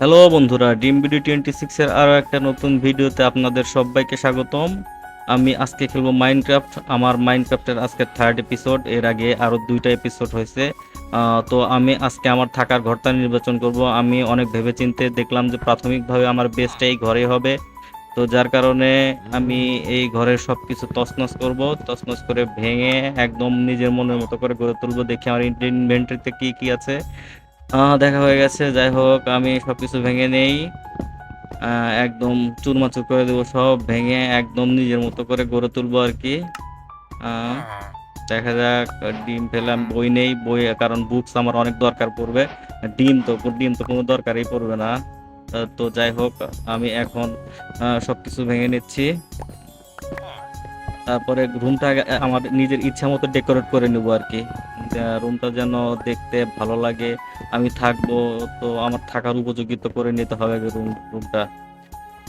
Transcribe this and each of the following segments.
Hello বন্ধুরা, ডিম BD 26 এর আরো একটা নতুন ভিডিওতে আপনাদের সবাইকে স্বাগতম। আমি আজকে খেলবো মাইনক্রাফট। আমার মাইনক্রাফটের আজকে থার্ড এপিসোড। এর আগে আরো দুইটা এপিসোড হয়েছে। তো আমি আজকে আমার থাকার ঘরটা নির্বাচন করব। আমি অনেক ভেবেচিন্তে দেখলাম যে প্রাথমিকভাবে আমার বেসটা এই ঘরেই হবে। তো যার কারণে আমি এই ঘরের সবকিছু তছনছ করব, তছনছ করে ভেঙে একদম নিজের মনের মতো করে গড়ে তুলবো। দেখি আমার ইনভেন্টরিতে কি কি আছে। দেখা হয়ে গেছে। যাই হোক, আমি সবকিছু ভেঙে নেই। একদম চুরমাচুর করে দেবো, সব ভেঙে একদম নিজের মতো করে গড়ে তুলবো আর কি। আহ, দেখা যাক। ডিম ফেলাম, বই নেই, বই কারণ বুকস আমার অনেক দরকার পড়বে। ডিম তো কোনো দরকারই পড়বে না। তো যাই হোক, আমি এখন সবকিছু ভেঙে নিচ্ছি। তারপরে রুমটা আমার নিজের ইচ্ছা মতো ডেকোরেট করে নেবো আর কি। রুমটা যেন দেখতে ভালো লাগে, আমি থাকবো। তো আমার থাকার উপযোগী তো করে নিতে হবে রুমটা।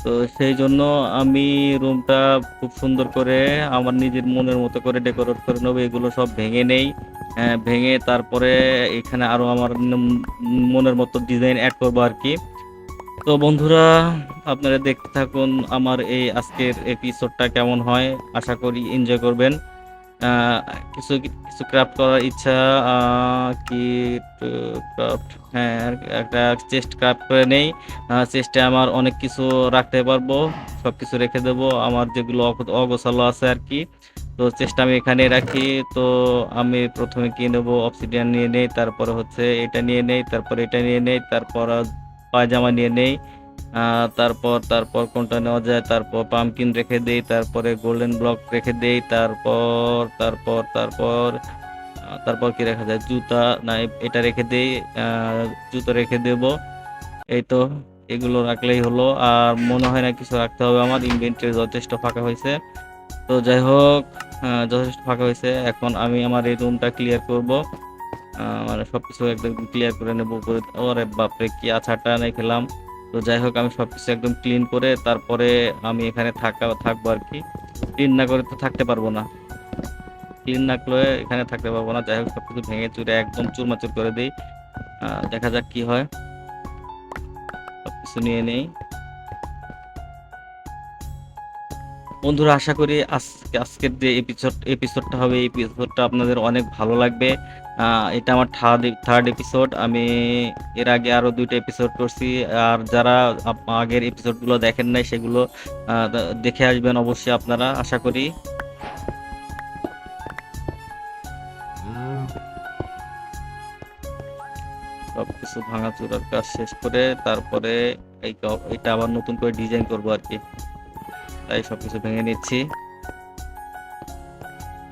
তো সেই জন্য আমি রুমটা খুব সুন্দর করে আমার নিজের মনের মতো করে ডেকোরেট করে নেবো। এগুলো সব ভেঙে নেই। ভেঙে তারপরে এখানে আরো আমার মনের মতো ডিজাইন অ্যাড করবো আর কি। তো বন্ধুরা, আপনারা দেখতে থাকুন আমার এই আজকের এপিসোডটা কেমন হয়। আশা করি এনজয় করবেন। আহ, কিছু কিছু ক্রাফট করার ইচ্ছা। কি ক্রাফট, হ্যাঁ, একটা চেস্ট ক্রাফট করে নেই। চেস্টে আমার অনেক কিছু রাখতে পারবো, সবকিছু রেখে দেবো আমার যেগুলো অগোছালো আছে আর কি। তো চেষ্টা আমি এখানে রাখি। তো আমি প্রথমে কি নেবো, অবসিডিয়ান নিয়ে নেই, তারপরে হচ্ছে এটা নিয়ে নেই, তারপর এটা নিয়ে নেই, তারপর পায়জামা নিয়ে নেই। তারপর তারপর কোনটা নেওয়া যায়, তারপর পামকিন রেখে দেই, তারপরে গোল্ডেন ব্লক রেখে দেই, তারপর তারপর তারপর তারপর কি রাখা যায়, জুতা না, এটা রেখে দেই। জুতো রেখে দেব। এই তো, এগুলো রাখলেই হলো। আর মনে হয় না কিছু রাখতে হবে, আমার ইনভেন্টরি যথেষ্ট ফাঁকা হয়েছে। তো যাই হোক, যথেষ্ট ফাঁকা হয়েছে। এখন আমি আমার এই রুমটা ক্লিয়ার করব। মানে সবকিছু একদম ক্লিয়ার করে নেবো করে। ওরে বাপরে, কি আছাড়টা নাই খেলাম। তো যাই হোক, আমি সবকিছু একদম ক্লিন করে তারপরে আমি এখানে থাকবো আর কি। ক্লিন না করে তো থাকতে পারবো না। ক্লিন না করলে এখানে থাকতে পারবো না। যাই হোক, সবকিছু ভেঙে চুরে একদম চুরমাচুর করে দিই। দেখা যাক কি হয়। সবকিছু নিয়ে নেই। বন্ধুরা, আশা করি আজকের যে এপিসোডটা হবে, এই এপিসোডটা আপনাদের অনেক ভালো লাগবে। এটা আমার থার্ড এপিসোড। আমি এর আগে আরো দুইটা এপিসোড করছি। আর যারা আগের এপিসোডগুলো দেখেন নাই, সেগুলো দেখে আসবেন অবশ্যই আপনারা, আশা করি। সবকিছু ভাঙাচুরার কাজ শেষ করে তারপরে এটা আবার নতুন করে ডিজাইন করবো আর কি। তাই সবকিছু ভেঙে নিচ্ছি।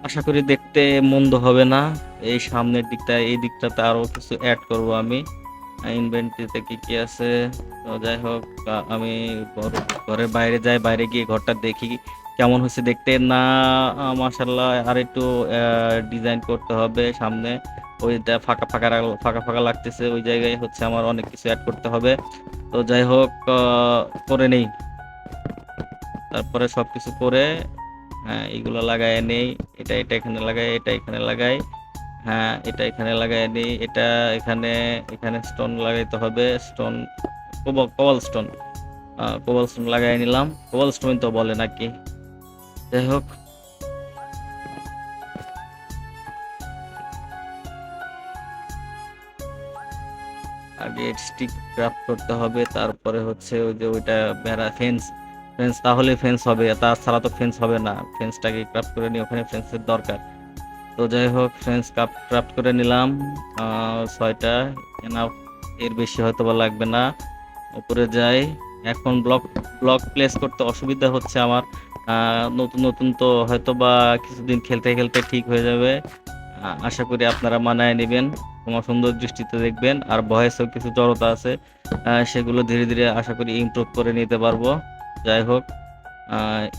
আশা করি দেখতে মন্দ হবে না। এই সামনের দিকটা, এই দিকটাতে আরো কিছু অ্যাড করব আমি। ইনভেন্টরিতে কি কি আছে। তো যাই হোক, আমি ঘরের বাইরে যাই, বাইরে গিয়ে ঘরটা দেখি কেমন হচ্ছে দেখতে। না, মাশাল্লাহ, আর একটু ডিজাইন করতে হবে সামনে। ওইটা ফাঁকা ফাঁকা ফাঁকা ফাঁকা লাগতেছে, ওই জায়গায় হচ্ছে আমার অনেক কিছু অ্যাড করতে হবে। তো যাই হোক, করে নেই। তারপরে সবকিছু করে, হ্যাঁ, এইগুলো লাগায় নেই। এটা এটা এখানে লাগাই, এটা এখানে লাগাই। হ্যাঁ, এটা এখানে লাগাই নেই, এটা এখানে। এখানে স্টোন লাগাইতে হবে, stone, COBOL stone. COBOL stone লাগাই নিলাম, কোবল স্টোন তো বলে নাকি। যাই হোক, আগে স্টিক ক্রাফট করতে হবে, তারপরে হচ্ছে ওই যে ওইটা বেড়া ফেন্স। ফেন্স তাহলে ফেন্স হবে, তাছাড়া তো ফেন্স হবে না। ফেন্সটাকে ক্রাফট করে নিই, ওখানে ফেন্সের দরকার। তো যাই হোক, ফ্রেন্স কাপ ক্রাফট করে নিলাম 6টা। এনাফ, এর বেশি হয়তো বা লাগবে না। উপরে যাই। এখন ব্লক ব্লক প্লেস করতে অসুবিধা হচ্ছে আমার। নতুন নতুন তো হয়তো বা কিছুদিন খেলতে খেলতে ঠিক হয়ে যাবে। আশা করি আপনারা মানায় নেবেন, তোমার সুন্দর দৃষ্টিতে দেখবেন। আর ভয়েসেও কিছু জড়তা আছে, সেগুলো ধীরে ধীরে আশা করি ইমপ্রুভ করে নিতে পারবো। যাই হোক,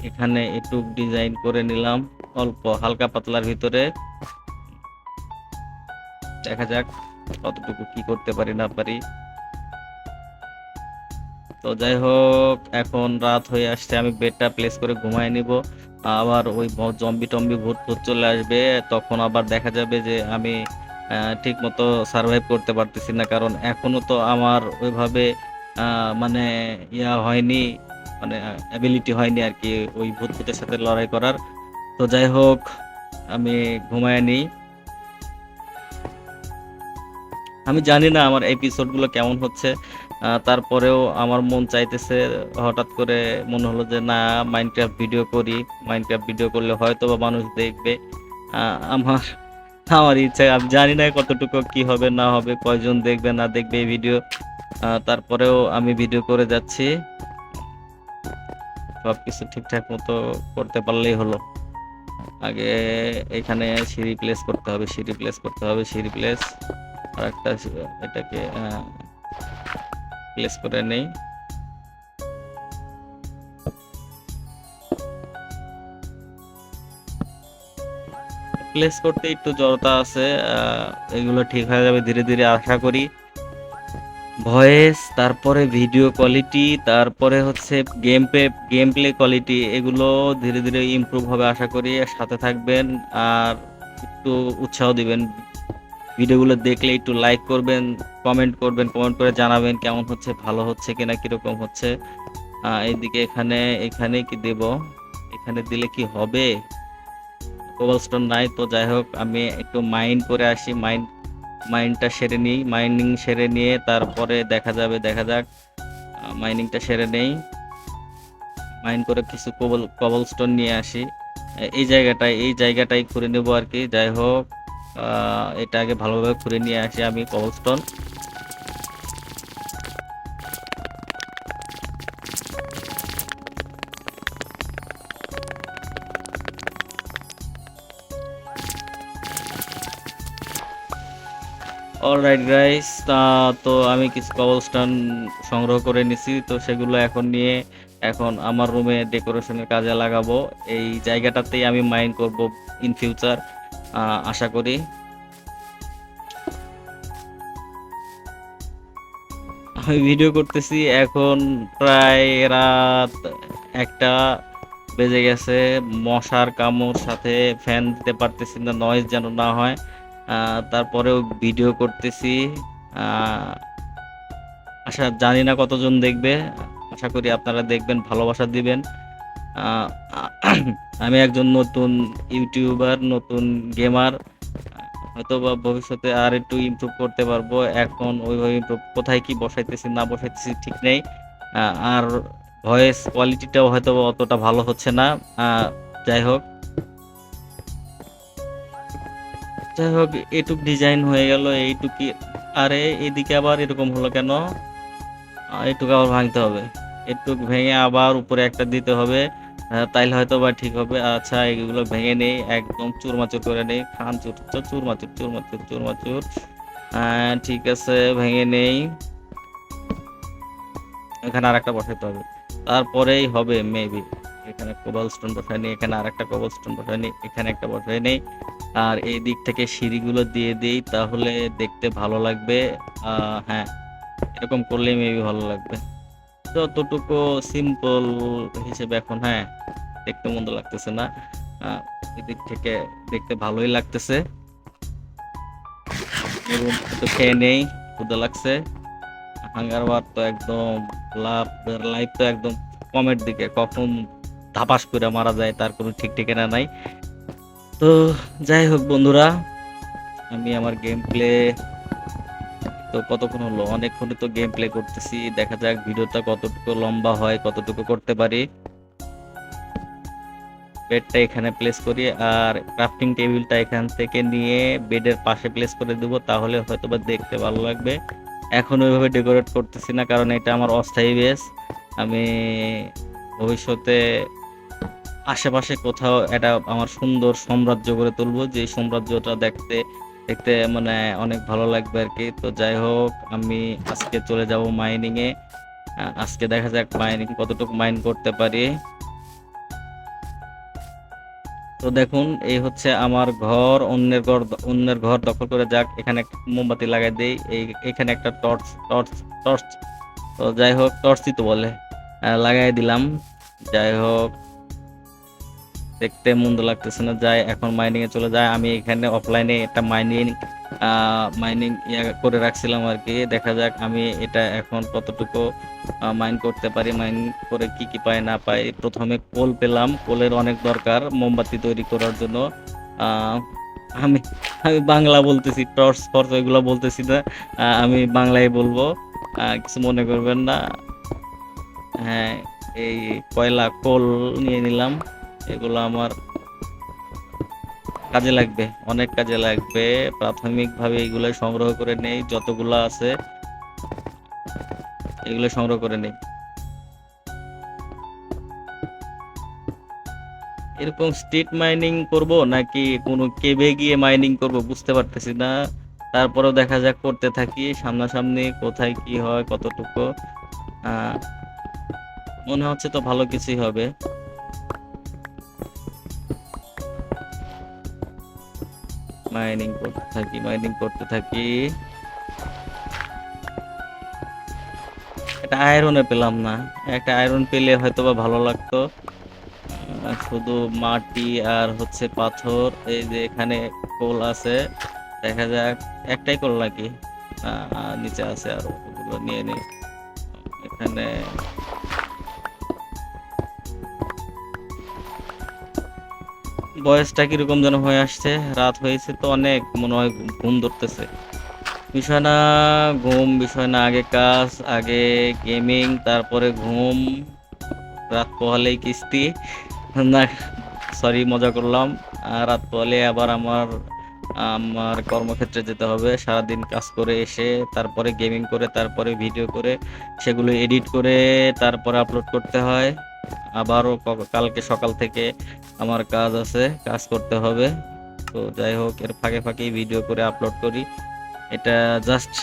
এখানে একটু ডিজাইন করে নিলাম, অল্প হালকা পাতলার ভিতরে। দেখা যাক কতটুকু কি করতে পারি না পারি। তো যাই হোক, এখন রাত হয়ে আসছে, আমি বেডটা প্লেস করে ঘুমায় নিব। আবার ওই জম্বি টম্বি ভূত ভূত চলে আসবে, তখন আবার দেখা যাবে যে আমি ঠিক মতো সার্ভাইভ করতে পারতেছি না, কারণ এখনো তো আমার ওইভাবে মানে হয়নি, মানে অ্যাবিলিটি হয়নি আর কি ওই ভূতের সাথে লড়াই করার। তো যাই হোক, আমি ঘুমায় নিই। আমি জানি না আমার এপিসোডগুলো কেমন হচ্ছে। তারপরেও আমার মন চাইতেছে, হঠাৎ করে মনে হলো যে না, মাইনক্রাফট ভিডিও করি। মাইনক্রাফট ভিডিও করলে হয়তোবা মানুষ দেখবে। আমার আমার ইচ্ছা, আমি জানি না কতটুকু কি হবে না হবে, কয়জন দেখবে না দেখবে এই ভিডিও। তারপরেও আমি ভিডিও করে যাচ্ছি। সবকিছু ঠিকঠাক মতো করতে পারলেই হলো। আগে এখানে সিঁড়ি প্লেস করতে হবে, সিঁড়ি প্লেস করতে হবে, সিঁড়ি প্লেস। আর একটা এটাকে প্লেস করে নেই। প্লেস করতে একটু জড়তা আছে, এগুলো ঠিক হয়ে যাবে ধীরে ধীরে আশা করি। ভয়েস, তারপরে ভিডিও কোয়ালিটি, তারপরে হচ্ছে গেম প্লে কোয়ালিটি, এগুলো ধীরে ধীরে ইমপ্রুভ হবে আশা করি। সাথে থাকবেন আর একটু উৎসাহ দিবেন। ভিডিওগুলো দেখলে একটু লাইক করবেন, কমেন্ট করে জানাবেন কেমন হচ্ছে, ভালো হচ্ছে কিনা, কিরকম হচ্ছে। এইদিকে এখানে এখানে কি দেব, এখানে দিলে কি হবে? কোবলস্টোন নাই, তো যাই হোক আমি একটু মাইন্ড করে আসি। মাইন্ডটা সেরে নিই, মাইনিং সেরে নিয়ে তারপরে দেখা যাক। মাইনিংটা সেরে নেই, মাইন করে কিছু কবলস্টোন নিয়ে আসি। এই জায়গাটাই ঘুরে নেবো আর কি। যাই হোক, এটা আগে ভালোভাবে ঘুরে নিয়ে আসি আমি কবলস্টোন। অলরাইট গাইস, তো আমি কিছু কবলস্টোন সংগ্রহ করে নিছি, তো সেগুলো এখন আমার রুমে ডেকোরেশনের কাজে লাগাবো। এই জায়গাটাতেই আমি মাইন করব ইন ফিউচার, আশা করি। আমি ভিডিও করতেছি এখন, প্রায় রাত 1টা বেজে গেছে। মশার কামড়, সাথে ফ্যান দিতে পারতেছি না, নয়েজ যেন না হয়। তারপরেও ভিডিও করতেছি। আহ, জানি না কতজন দেখবে, আশা করি আপনারা দেখবেন, ভালোবাসা দিবেন। আহ, আমি একজন নতুন ইউটিউবার, নতুন গেমার। হয়তো বা ভবিষ্যতে আর একটু ইমপ্রুভ করতে পারবো। এখন ওইভাবে ইমপ্রুভ কোথায় কি বসাইতেছি না বসাইতেছি ঠিক নেই। আর ভয়েস কোয়ালিটিটাও হয়তো বা অতটা ভালো হচ্ছে না। আহ, যাই হোক, এটুক ডিজাইন হয়ে গেল, এইটুকি। আরে এদিকে আবার এরকম হলো কেন? এটুক আবার ভাঙতে হবে, এটুক ভেঙে আবার উপরে একটা দিতে হবে। তাইলে হয়তো বা ঠিক হবে। আচ্ছা, এগুলো ভেঙে নেই, একদম চুরমাচুর করে নেই, খান চুর চুর, চুরমাচুর চুরমাচুর চুরমাচুর। ঠিক আছে, ভেঙে নেই। এখানে আর একটা বসাইতে হবে, তারপরেই হবে মেবি। এখানে কোবাল স্টোন বসাই নেই, এখানে আর একটা কোবাল স্টোন বসাই নেই, এখানে একটা বসাই নেই। আর এই দিক থেকে সিঁড়িগুলো দিয়ে দিই, তাহলে দেখতে ভালো লাগবে। হ্যাঁ, এরকম করলেই মেবি ভালো লাগবে। যতটুকু সিম্পল হিসেবে এখন, হ্যাঁ, দেখতে মন্দ লাগতেছে না। এদিক থেকে দেখতে ভালোই লাগতেছে। এবং একটু খেয়ে নেই, ক্ষুধা লাগছে। হাঙ্গার বার তো একদম, লাভ লাইফ তো একদম কমের দিকে, কখন ধাপাস করে মারা যায় তার কোনো ঠিক ঠিকানা নাই। তো যাই হোক বন্ধুরা, আমি আমার গেম প্লে তো কতক্ষণ হলো, অনেকক্ষণই তো গেম প্লে করতেছি। দেখা যাক ভিডিওটা কতটুকু লম্বা হয়, কতটুকু করতে পারি। বেডটা এখানে প্লেস করি, আর ক্রাফটিং টেবিলটা এখান থেকে নিয়ে বেডের পাশে প্লেস করে দেবো, তাহলে হয়তোবা দেখতে ভালো লাগবে। এখন ওইভাবে ডেকোরেট করতেছি না, কারণ এটা আমার অস্থায়ী বেস। আমি ভবিষ্যতে আশেপাশে কোথাও এটা আমার সুন্দর সাম্রাজ্য করে তুলবো, যে সাম্রাজ্যটা দেখতে দেখতে মানে অনেক ভালো লাগবে আর কি। তো যাই হোক, আমি আজকে চলে যাব মাইনিং এ। আজকে দেখা যাক মাইনিং কতটুকু মাইন করতে পারি। তো দেখুন, এই হচ্ছে আমার ঘর। অন্যের ঘর দখল করে যাক। এখানে একটা মোমবাতি লাগাই দেই, এখানে একটা টর্চ টর্চ টর্চ তো যাই হোক, টর্চই তো বলে, লাগাই দিলাম। যাই হোক, দেখতে মন্দ লাগতেছে না, যাই এখন মাইনিং এ চলে যায়। আমি এখানে অফলাইনে একটা মাইনিং করে রাখছিলাম আর কি। দেখা যাক আমি এটা এখন কতটুকু মাইন করতে পারি, মাইন করে কি কি পাই না পাই। প্রথমে কোল পেলাম, কোলের অনেক দরকার মোমবাতি তৈরি করার জন্য। আহ, আমি আমি বাংলা বলতেছি, টর্চ ফর্চ এগুলো বলতেছি না, আমি বাংলায় বলবো, কিছু মনে করবেন না। হ্যাঁ, এই কয়লা কোল নিয়ে নিলাম, এগুলো আমার কাজে লাগবে, অনেক কাজে লাগবে। প্রাথমিকভাবে এগুলো সংগ্রহ করে নেই, যতগুলো আছে এগুলো সংগ্রহ করে নেই। এরকম স্ট্রিট মাইনিং করব নাকি কোনো কেভে গিয়ে মাইনিং করব বুঝতে পারতেছি না। তারপরেও দেখা যাক, করতে থাকি সামনাসামনি কোথায় কি হয় কতটুকু। আহ, মনে হচ্ছে তো ভালো কিছুই হবে। মাইনিং করতে থাকি, মাইনিং করতে থাকি। একটা আয়রনে পেলাম না, একটা আয়রন পেলে হয়তো বা ভালো লাগতো। শুধু মাটি আর হচ্ছে পাথর। এই যে এখানে কোল আছে, দেখা যাক একটাই কোল নাকি নিচে আছে, আর ওগুলো নিয়ে নিই। এখানে বয়সটা কিরকম যেন হয়ে আসছে, রাত হয়েছে তো অনেক, মনে হয় ঘুম ধরতেছে। বিষয় না, ঘুম বিষয় না, আগে কাজ, আগে গেমিং, তারপরে ঘুম। রাত পোহালেই কিস্তি, না সরি মজা করলাম। রাত পোহালে আবার আমার আমার কর্মক্ষেত্রে যেতে হবে, সারাদিন কাজ করে এসে তারপরে গেমিং করে তারপরে ভিডিও করে সেগুলো এডিট করে তারপরে আপলোড করতে হয়। আবারও কালকে সকাল থেকে আমার কাজ আছে, কাজ করতে হবে। তো যাই হোক, এর ফাঁকে ফাঁকেই ভিডিও করে আপলোড করি। এটা জাস্ট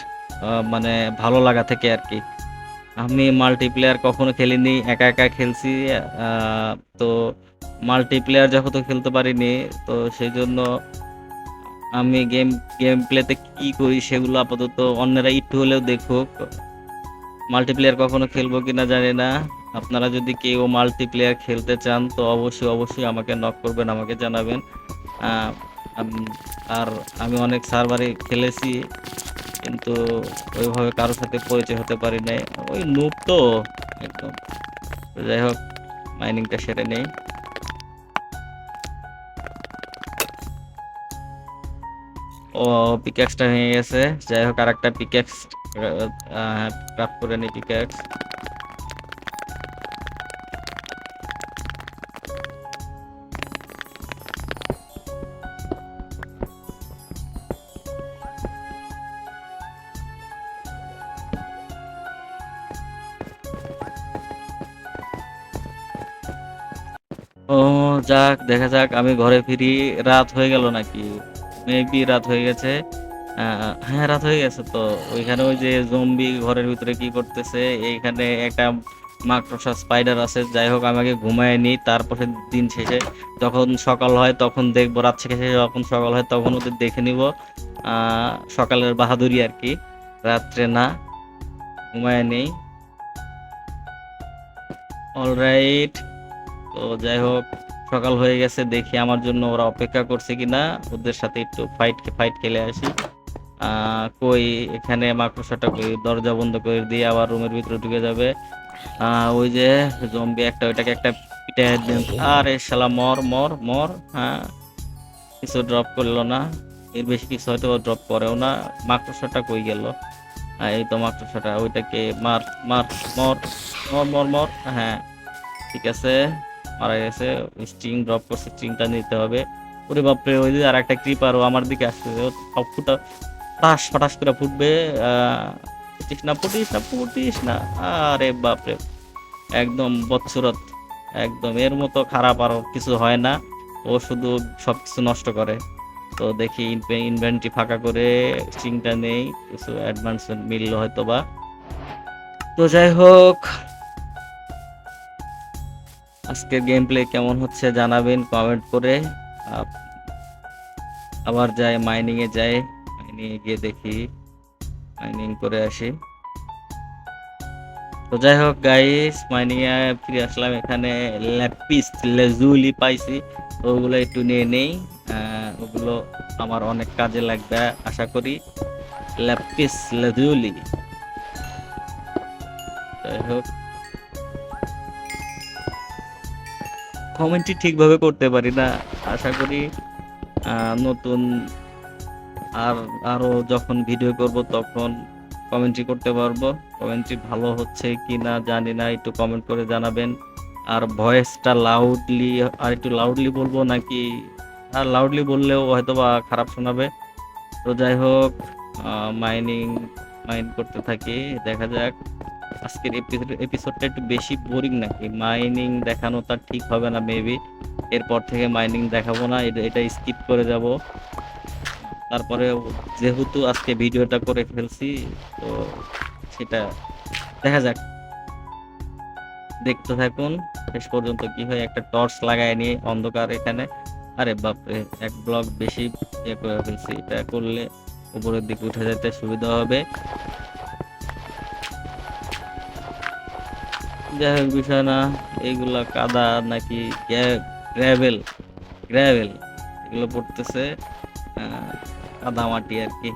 মানে ভালো লাগা থেকে আর কি। আমি মাল্টিপ্লেয়ার কখনো খেলিনি, একা একা খেলছি। আহ, তো মাল্টিপ্লেয়ার যখন তো খেলতে পারিনি, তো সেই জন্য আমি গেম প্লেতে কি করি সেগুলো আপাতত অন্যরা একটু হলেও দেখুক। মাল্টিপ্লেয়ার কখনো খেলবো কিনা জানি না। আপনারা যদি কেউ মাল্টিপ্লেয়ার খেলতে চান তো অবশ্যই অবশ্যই আমাকে নক করবেন, আমাকে জানাবেন। আহ, আর আমি অনেক সার্ভারে খেলেছি, কিন্তু ওইভাবে কারোর সাথে পরিচয় হতে পারি নাই, ওই নুব তো একদম। তো যাই হোক, মাইনিংটা সেরে নেই। ও, পিক্যাক্সটা ভেঙে গেছে। যাই হোক, আর একটা পিক্যাক্স ক্রাফট করে নিই, পিক্যাক্স। ও, যাক দেখা যাক, আমি ঘরে ফিরি। রাত হয়ে গেল নাকি? মেবি রাত হয়ে গেছে। হ্যাঁ, রাত হয়ে গেছে তো। ওইখানে ওই যে জম্বি ঘরের ভিতরে কি করতেছে, এইখানে একটা মাকড়সা স্পাইডার আছে। যাই হোক, আমাকে ঘুমায় নি, তারপরে দিন শেষে যখন সকাল হয় তখন দেখবো, রাত শেষে যখন সকাল হয় তখন ওদের দেখে নিব। সকালের বাহাদুরি আর কি, রাত্রে না, ঘুমায় নেই। অলরাইট। তো যাই হোক, সকাল হয়ে গেছে, দেখি আমার জন্য ওরা অপেক্ষা করছে কিনা, ওদের সাথে একটু ফাইট খেলে আসি। কই, এখানে মাকড়সাটা কই, দরজা বন্ধ করে দিয়ে আবার রুমের ভিতরে ঢুকে যাবে। ওই যে জম্বি একটা, ওইটাকে একটা পিটায় দেন। আরে শালা, মর মর মর। হ্যাঁ, কিছু ড্রপ করলো না, এর বেশি কিছু হয়তো ড্রপ করেও না। মাকড়সাটা কই গেল? এই তো মাকড়সাটা, ওইটাকে মার মার, মর মর মর মর। হ্যাঁ, ঠিক আছে, মারা গেছে। স্ট্রিং ড্রপ করছে, স্ট্রিংটা নিতে হবে। ওরে বাপরে, ওই যে আর একটা ক্রিপারও আমার দিকে আসতেছে, ও সব ফুটা ফাটাস ফাটাস করে ফুটবে। ফুটিস না, ফুটিস না, ফুটিস না। আরে বাপরে, একদম বৎসরত, একদম এর মতো খারাপ আর কিছু হয় না। ও শুধু সবকিছু নষ্ট করে। তো দেখি ইনভেন্টরি ফাঁকা করে স্ট্রিংটা নেই, কিছু অ্যাডভান্সমেন্ট মিললো হয়তো বা। তো যাই হোক, আজকের গেম প্লে কেমন হচ্ছে জানাবেন কমেন্ট করে। আপ- আবার যাই, মাইনিং এ যাই, মাইনিং এ গিয়ে দেখি, মাইনিং করে আসি। তো যাই হোক গাইস, মাইনিং এ ফিরে আসলাম। এখানে ল্যাপিস লেজুলি পাইছি, তো ওগুলো একটু নিয়ে নেই। ওগুলো আমার অনেক কাজে লাগবে আশা করি। ল্যাপিস লেজুলি। যাই হোক, কমেন্টটি ঠিকভাবে করতে পারি না। আশা করি নতুন আর আরো যখন ভিডিও করব তখন কমেন্ট্রি করতে পারবো। কমেন্ট্রি ভালো হচ্ছে কিনা জানি না, একটু কমেন্ট করে জানাবেন। আর ভয়েসটা লাউডলি, আর একটু লাউডলি বলবো নাকি? আর লাউডলি বললেও হয়তো বা খারাপ শোনাবে। তো যাই হোক, মাইনিং মাইন করতে থাকি, দেখা যাক। আজকের এপিসোডটা একটু বেশি বোরিং নাকি? মাইনিং দেখানোটা ঠিক হবে না মেবি। এরপর থেকে মাইনিং দেখাবো না, এটা স্কিপ করে যাব। তারপরে যেহেতু আজকে ভিডিওটা করে ফেলছি, তো সেটা দেখা যাক। দেখতে থাকুন শেষ পর্যন্ত কি হয়। একটা টর্চ লাগায় নিয়ে অন্ধকার এখানে। আরে বাপরে, এক ব্লক বেশি ইয়ে করে ফেলছি। এটা করলে উপরের দিকে উঠে যেতে সুবিধা হবে। যাই হোক, বিষয় না। এইগুলা কাদা নাকি গ্র্যাভেল? গ্র্যাভেল এগুলো পড়তেছে, কাদা মাটি আর কি।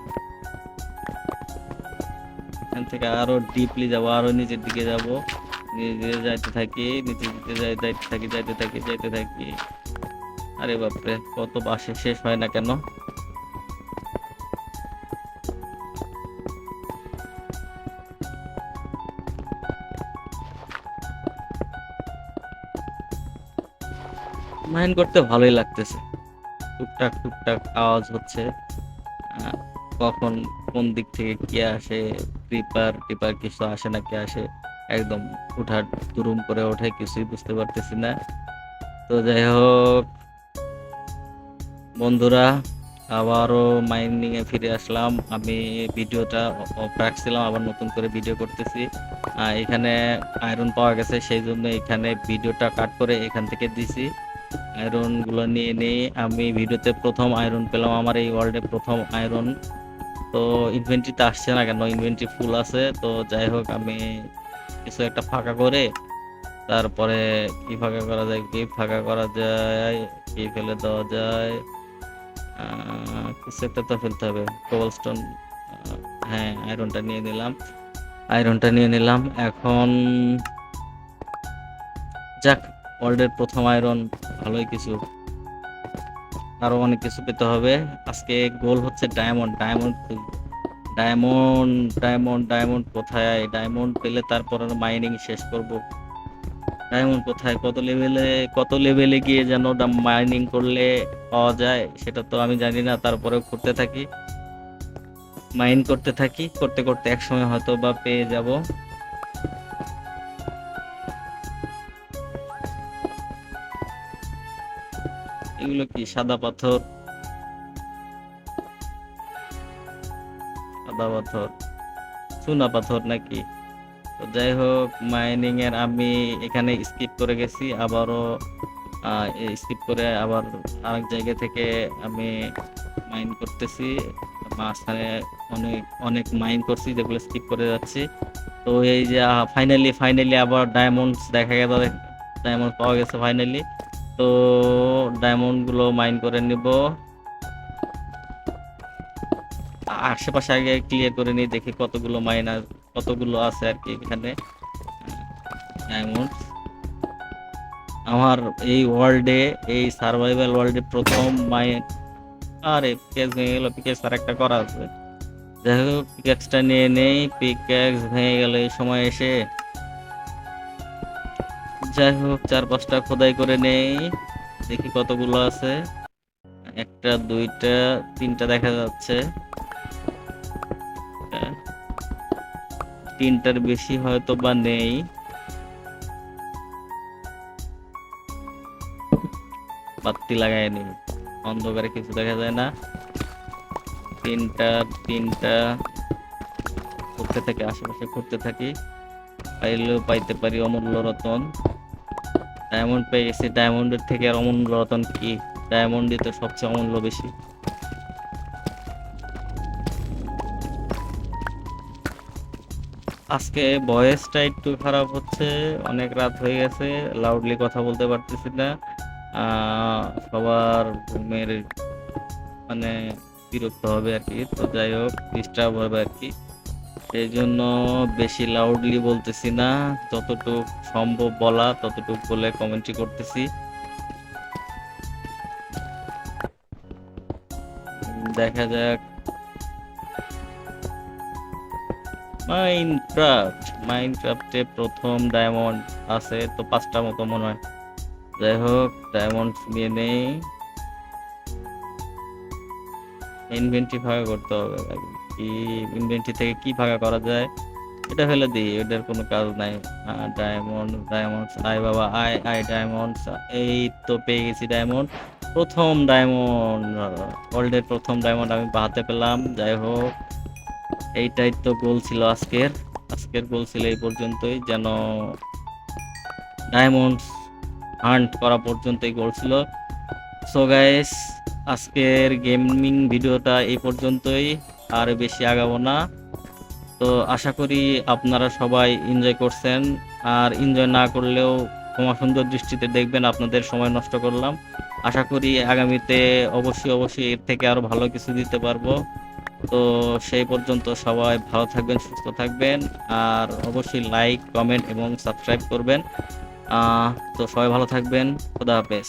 এখান থেকে আরো ডিপলি যাব, আরো নিচের দিকে যাব। নিজে যাইতে থাকি, নিচের দিকে যাইতে থাকি। আরে বাপরে, কত বাসে শেষ হয় না কেন? মাইন্ড করতে ভালোই লাগতেছে। টুকটাক টুকটাক আওয়াজ হচ্ছে। আহ, কখন কোন দিক থেকে কি আসে, ক্রিপার টিপার কিছু আসে না কি আসে, একদম উঠার দুরুম করে ওঠে, কিছুই বুঝতে পারতেছি না। তো যাই হোক বন্ধুরা, আবারও মাইনিং এ ফিরে আসলাম। আমি ভিডিওটা অফ রাখছিলাম, আবার নতুন করে ভিডিও করতেছি। এখানে আয়রন পাওয়া গেছে, সেই জন্য এখানে ভিডিওটা কাট করে এখান থেকে দিছি। আয়রন গুলো নিয়ে নিয়ে আমি ভিডিওতে প্রথম আয়রন পেলাম, আমার এই ওয়ার্ল্ডে প্রথম আয়রন। তো ইনভেন্টরিতে আসছে না কেন? ইনভেন্টরি ফুল আছে। তো যাই হোক, আমি কিছু একটা ফাঁকা করে তারপরে কি ফাঁকা করা যায়, কি ফেলে দেওয়া যায়। কিছু একটা তো ফেলতে হবে, কোবলস্টোন। হ্যাঁ, আয়রনটা নিয়ে নিলাম। এখন যাক, ওয়ার্ল্ডের প্রথম আয়রন, ভালোই কিছু। আরো অনেক কিছু পেতে হবে। আজকে গোল হচ্ছে ডায়মন্ড। ডায়মন্ড ডায়মন্ড কোথায়? ডায়মন্ড পেলে তারপর মাইনিং শেষ করব। ডায়মন্ড কোথায়? কত লেভেলে গিয়ে যেন মাইনিং করলে পাওয়া যায় সেটা তো আমি জানি না। তারপরে করতে থাকি, মাইন করতে থাকি, করতে করতে এক সময় হয়তো বা পেয়ে যাব। এগুলো কি? সাদা পাথর, চুনা পাথর নাকি? তো যাই হোক, মাইনিং এর আমি এখানে স্কিপ করে গেছি, আবারও স্কিপ করে আবার আরেক জায়গা থেকে আমি মাইন করতেছি। মাঝখানে অনেক অনেক মাইন করছি, যেগুলো স্কিপ করে যাচ্ছি। তো এই যে ফাইনালি আবার ডায়মন্ডস দেখা গেল, ডায়মন্ড পাওয়া গেছে ফাইনালি। তো ডায়মন্ড গুলো মাইন করে নিব। আশেপাশে আগে ক্লিয়ার করে নিই, দেখি কতগুলো আছে আর কি এখানে ডায়মন্ড। আমার এই ওয়ার্ল্ডে, এই সার্ভাইভাল ওয়ার্ল্ডে প্রথম মাইন। আরে পিকেক্স ভেঙে গেল, পিকেক্স আর একটা করা আছে। যাই হোক, পিকেক্সটা নিয়ে নেই, পিকেক্স ভেঙে গেল এই সময় এসে। যাই হোক, 4-5টা খোদাই করে নেই, দেখি কতগুলো আছে। একটা, দুইটা, তিনটা দেখা যাচ্ছে। তিনটার বেশি হয়তো বা নেই। বাতি লাগাই নি, অন্ধকারে কিছু দেখা যায় না। তিনটা ঘুরতে থাকি, আশেপাশে ঘুরতে থাকি, পাইলেও পাইতে পারি অমূল্য রতন। ডায়মন্ড পেয়ে গেছি। ডায়মন্ডের থেকে আর অমূল্য রতন কি? ডায়মন্ডই তো সবচেয়ে অমূল্য বেশি। আজকে ভয়েসটা একটু খারাপ হচ্ছে, অনেক রাত হয়ে গেছে, লাউডলি কথা বলতে পারতেছি না। সবার ঘুমের মানে বিরক্ত হবে আর কি, তো যাই হোক ডিস্টার্ব হবে আর কি, সেই জন্য বেশি লাউডলি বলতেছি না, যতটুক সম্ভব বলা ততটুক বলে কমেন্ট্রি করতেছি। দেখা যাক। মাইনক্রাফটে প্রথম ডায়মন্ড আছে তো 5টা মতো মনে হয়। যাই হোক ডায়মন্ড নিয়ে নেই, ইনভেন্টরি ভাগা করতে হবে আগে। কি ইনভেন্টরি থেকে কি ভাগা করা যায় এটা ফেলে দিই, এটার কোনো কাজ নাই। ডায়মন্ড আয় বাবা, আয় আয় ডায়মন্ড। এই তো পেয়ে গেছি ডায়মন্ড, প্রথম ডায়মন্ড, ওয়ার্ল্ডের প্রথম ডায়মন্ড আমি হাতে পেলাম। যাই হোক এইটাই তো গোল ছিল আজকের, গোল ছিল এই পর্যন্তই, যেন ডায়মন্ড হান্ট করা পর্যন্তই গোল ছিল। সো গাইস, আজকের গেমিং ভিডিওটা এই পর্যন্তই, আর বেশি আগাবো না। তো আশা করি আপনারা সবাই এনজয় করছেন, আর এনজয় না করলেও ক্ষমা সুন্দর দৃষ্টিতে দেখবেন, আপনাদের সময় নষ্ট করলাম। আশা করি আগামীতে অবশ্যই এর থেকে আরো ভালো কিছু দিতে পারবো। তো সেই পর্যন্ত সবাই ভালো থাকবেন, সুস্থ থাকবেন, আর অবশ্যই লাইক, কমেন্ট এবং সাবস্ক্রাইব করবেন। তো সবাই ভালো থাকবেন, খোদা হাফেজ।